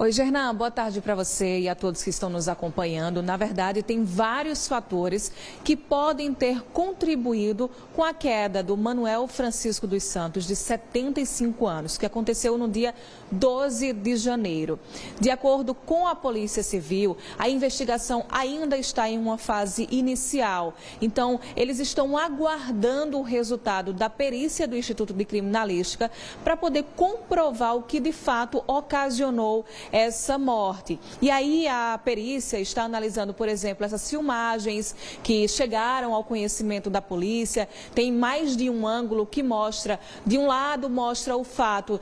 Oi, Gernan, boa tarde para você e a todos que estão nos acompanhando. Na verdade, tem vários fatores que podem ter contribuído com a queda do Manuel Francisco dos Santos, de 75 anos, que aconteceu no dia 12 de janeiro. De acordo com a Polícia Civil, a investigação ainda está em uma fase inicial. Então, eles estão aguardando o resultado da perícia do Instituto de Criminalística para poder comprovar o que de fato ocasionou essa morte. E aí a perícia está analisando, por exemplo, essas filmagens que chegaram ao conhecimento da polícia. Tem mais de um ângulo que mostra, de um lado mostra o fato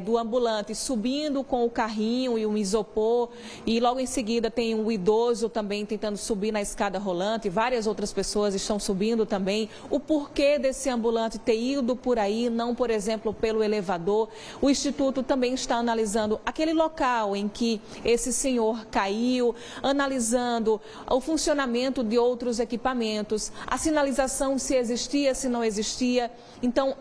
do ambulante subindo com o carrinho e um isopor, e logo em seguida tem um idoso também tentando subir na escada rolante, várias outras pessoas estão subindo também. O porquê desse ambulante ter ido por aí, não, por exemplo, pelo elevador. O Instituto também está analisando aquele local em que esse senhor caiu, analisando o funcionamento de outros equipamentos, a sinalização, se existia, se não existia. Então,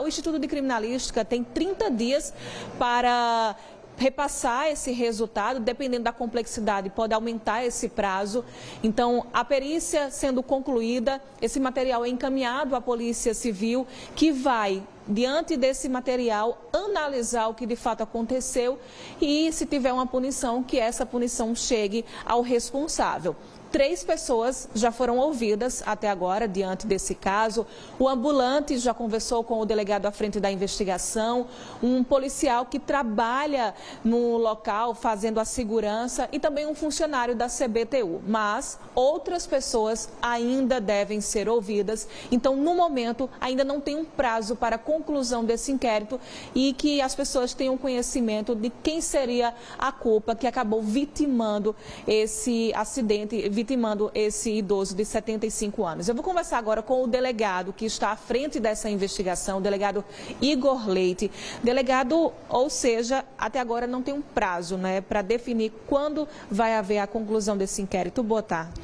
o Instituto de Criminalística tem 30 dias para repassar esse resultado, dependendo da complexidade, pode aumentar esse prazo. Então, a perícia sendo concluída, esse material é encaminhado à Polícia Civil, que vai, diante desse material, analisar o que de fato aconteceu e, se tiver uma punição, que essa punição chegue ao responsável. 3 pessoas já foram ouvidas até agora diante desse caso. O ambulante já conversou com o delegado à frente da investigação, um policial que trabalha no local fazendo a segurança e também um funcionário da CBTU. Mas outras pessoas ainda devem ser ouvidas. Então, no momento, ainda não tem um prazo para a conclusão desse inquérito e que as pessoas tenham conhecimento de quem seria a culpa que acabou vitimando esse acidente, vitimando esse idoso de 75 anos. Eu vou conversar agora com o delegado que está à frente dessa investigação, o delegado Igor Leite. Delegado, ou seja, até agora não tem um prazo, né, para definir quando vai haver a conclusão desse inquérito. Boa tarde.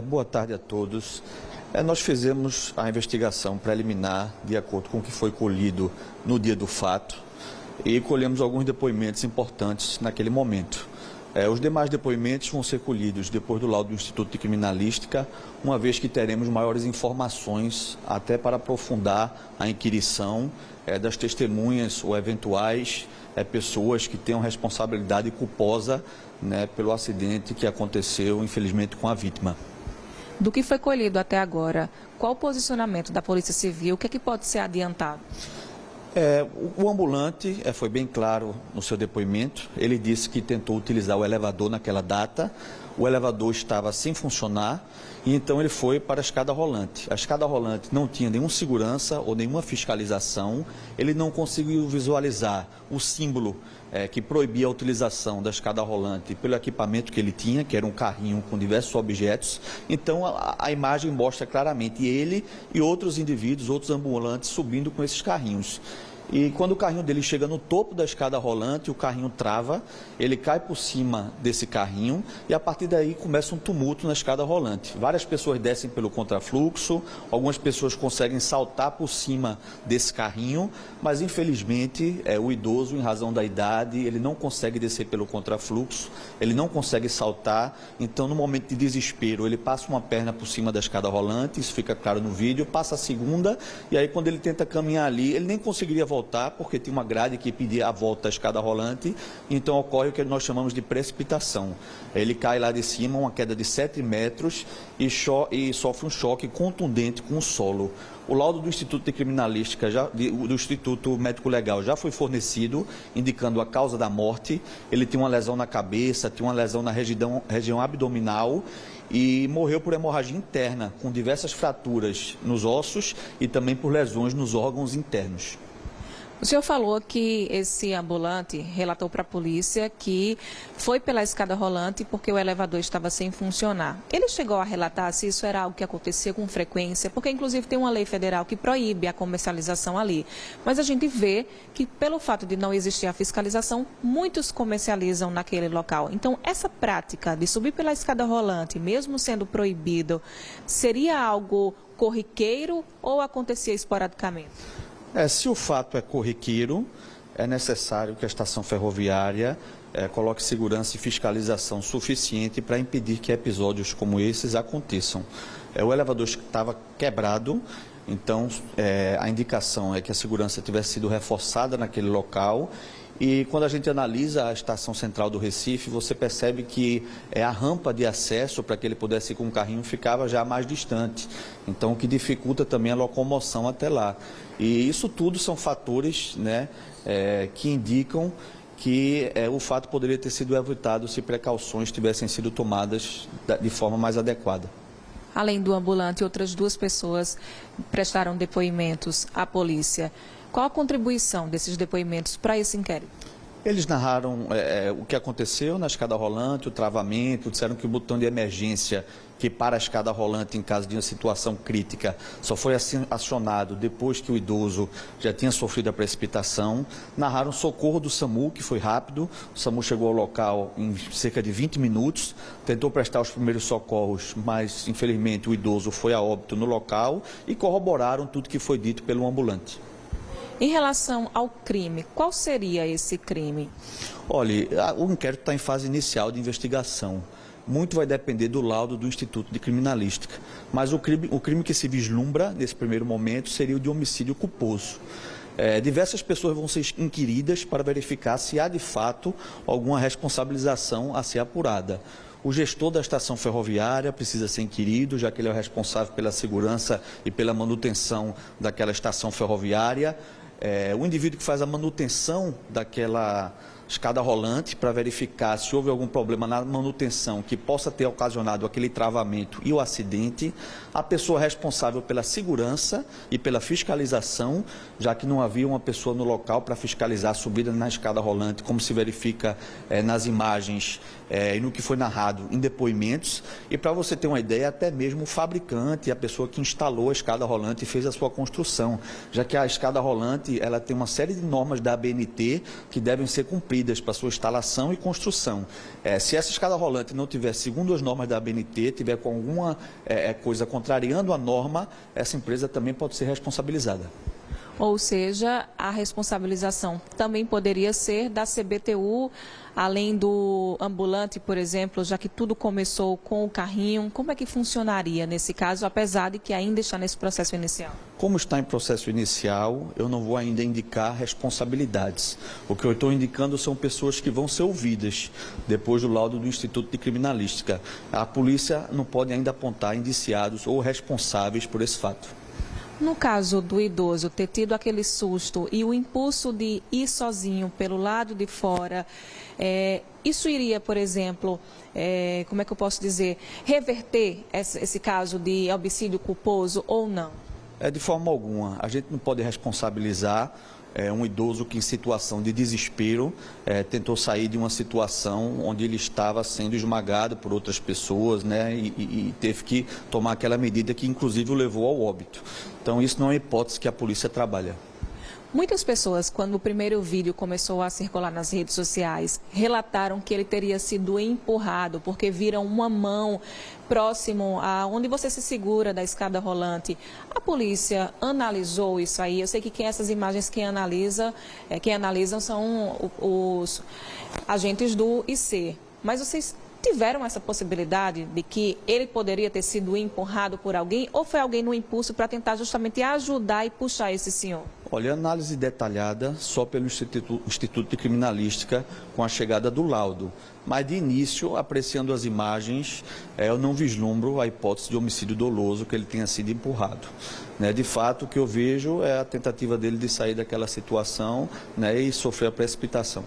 Boa tarde a todos. Nós fizemos a investigação preliminar de acordo com o que foi colhido no dia do fato e colhemos alguns depoimentos importantes naquele momento. Os demais depoimentos vão ser colhidos depois do laudo do Instituto de Criminalística, uma vez que teremos maiores informações até para aprofundar a inquirição das testemunhas ou eventuais pessoas que tenham responsabilidade culposa, né, pelo acidente que aconteceu, infelizmente, com a vítima. Do que foi colhido até agora, qual o posicionamento da Polícia Civil? O que é que pode ser adiantado? O ambulante foi bem claro no seu depoimento. Ele disse que tentou utilizar o elevador naquela data. O elevador estava sem funcionar e então ele foi para a escada rolante. A escada rolante não tinha nenhuma segurança ou nenhuma fiscalização. Ele não conseguiu visualizar o símbolo que proibia a utilização da escada rolante pelo equipamento que ele tinha, que era um carrinho com diversos objetos. Então a imagem mostra claramente ele e outros indivíduos, outros ambulantes subindo com esses carrinhos. E quando o carrinho dele chega no topo da escada rolante, o carrinho trava, ele cai por cima desse carrinho e a partir daí começa um tumulto na escada rolante. Várias pessoas descem pelo contrafluxo, algumas pessoas conseguem saltar por cima desse carrinho, mas infelizmente o idoso, em razão da idade, ele não consegue descer pelo contrafluxo, ele não consegue saltar, então no momento de desespero ele passa uma perna por cima da escada rolante, isso fica claro no vídeo, passa a segunda e aí quando ele tenta caminhar ali, ele nem conseguiria voltar porque tinha uma grade que pedia a volta da escada rolante, então ocorre o que nós chamamos de precipitação. Ele cai lá de cima, uma queda de 7 metros e sofre um choque contundente com o solo. O laudo do Instituto de Criminalística, do Instituto Médico Legal, já foi fornecido, indicando a causa da morte. Ele tinha uma lesão na cabeça, tinha uma lesão na região abdominal e morreu por hemorragia interna, com diversas fraturas nos ossos e também por lesões nos órgãos internos. O senhor falou que esse ambulante relatou para a polícia que foi pela escada rolante porque o elevador estava sem funcionar. Ele chegou a relatar se isso era algo que acontecia com frequência, porque inclusive tem uma lei federal que proíbe a comercialização ali. Mas a gente vê que pelo fato de não existir a fiscalização, muitos comercializam naquele local. Então, essa prática de subir pela escada rolante, mesmo sendo proibido, seria algo corriqueiro ou acontecia esporadicamente? Se o fato é corriqueiro, é necessário que a estação ferroviária coloque segurança e fiscalização suficiente para impedir que episódios como esses aconteçam. O elevador estava quebrado, então a indicação é que a segurança tivesse sido reforçada naquele local. E quando a gente analisa a estação central do Recife, você percebe que a rampa de acesso para que ele pudesse ir com o carrinho ficava já mais distante. Então, o que dificulta também a locomoção até lá. E isso tudo são fatores, né, que indicam que o fato poderia ter sido evitado se precauções tivessem sido tomadas de forma mais adequada. Além do ambulante, outras 2 pessoas prestaram depoimentos à polícia. Qual a contribuição desses depoimentos para esse inquérito? Eles narraram o que aconteceu na escada rolante, o travamento, disseram que o botão de emergência, que para a escada rolante em caso de uma situação crítica, só foi acionado depois que o idoso já tinha sofrido a precipitação. Narraram o socorro do SAMU, que foi rápido. O SAMU chegou ao local em cerca de 20 minutos, tentou prestar os primeiros socorros, mas infelizmente o idoso foi a óbito no local, e corroboraram tudo que foi dito pelo ambulante. Em relação ao crime, qual seria esse crime? Olha, o inquérito está em fase inicial de investigação. Muito vai depender do laudo do Instituto de Criminalística. Mas o crime que se vislumbra nesse primeiro momento seria o de homicídio culposo. Diversas pessoas vão ser inquiridas para verificar se há de fato alguma responsabilização a ser apurada. O gestor da estação ferroviária precisa ser inquirido, já que ele é o responsável pela segurança e pela manutenção daquela estação ferroviária. O indivíduo que faz a manutenção daquela escada rolante para verificar se houve algum problema na manutenção que possa ter ocasionado aquele travamento e o acidente, a pessoa responsável pela segurança e pela fiscalização, já que não havia uma pessoa no local para fiscalizar a subida na escada rolante, como se verifica nas imagens e no que foi narrado em depoimentos. E para você ter uma ideia, até mesmo o fabricante, a pessoa que instalou a escada rolante e fez a sua construção, já que a escada rolante ela tem uma série de normas da ABNT que devem ser cumpridas para sua instalação e construção. Se essa escada rolante não tiver segundo as normas da ABNT, tiver com alguma coisa contrariando a norma, essa empresa também pode ser responsabilizada. Ou seja, a responsabilização também poderia ser da CBTU, além do ambulante, por exemplo, já que tudo começou com o carrinho. Como é que funcionaria nesse caso, apesar de que ainda está nesse processo inicial? Como está em processo inicial, eu não vou ainda indicar responsabilidades. O que eu estou indicando são pessoas que vão ser ouvidas depois do laudo do Instituto de Criminalística. A polícia não pode ainda apontar indiciados ou responsáveis por esse fato. No caso do idoso ter tido aquele susto e o impulso de ir sozinho pelo lado de fora, isso iria, por exemplo, como é que eu posso dizer, reverter esse caso de homicídio culposo ou não? De forma alguma. A gente não pode responsabilizar um idoso que, em situação de desespero, tentou sair de uma situação onde ele estava sendo esmagado por outras pessoas, né, e teve que tomar aquela medida que, inclusive, o levou ao óbito. Então, isso não é uma hipótese que a polícia trabalha. Muitas pessoas, quando o primeiro vídeo começou a circular nas redes sociais, relataram que ele teria sido empurrado, porque viram uma mão próximo a onde você se segura da escada rolante. A polícia analisou isso aí. Eu sei que essas imagens quem analisam são os agentes do IC. Mas vocês tiveram essa possibilidade de que ele poderia ter sido empurrado por alguém, ou foi alguém no impulso para tentar justamente ajudar e puxar esse senhor? Olha, análise detalhada só pelo Instituto de Criminalística com a chegada do laudo. Mas, de início, apreciando as imagens, eu não vislumbro a hipótese de homicídio doloso que ele tenha sido empurrado. De fato, o que eu vejo é a tentativa dele de sair daquela situação, e sofrer a precipitação.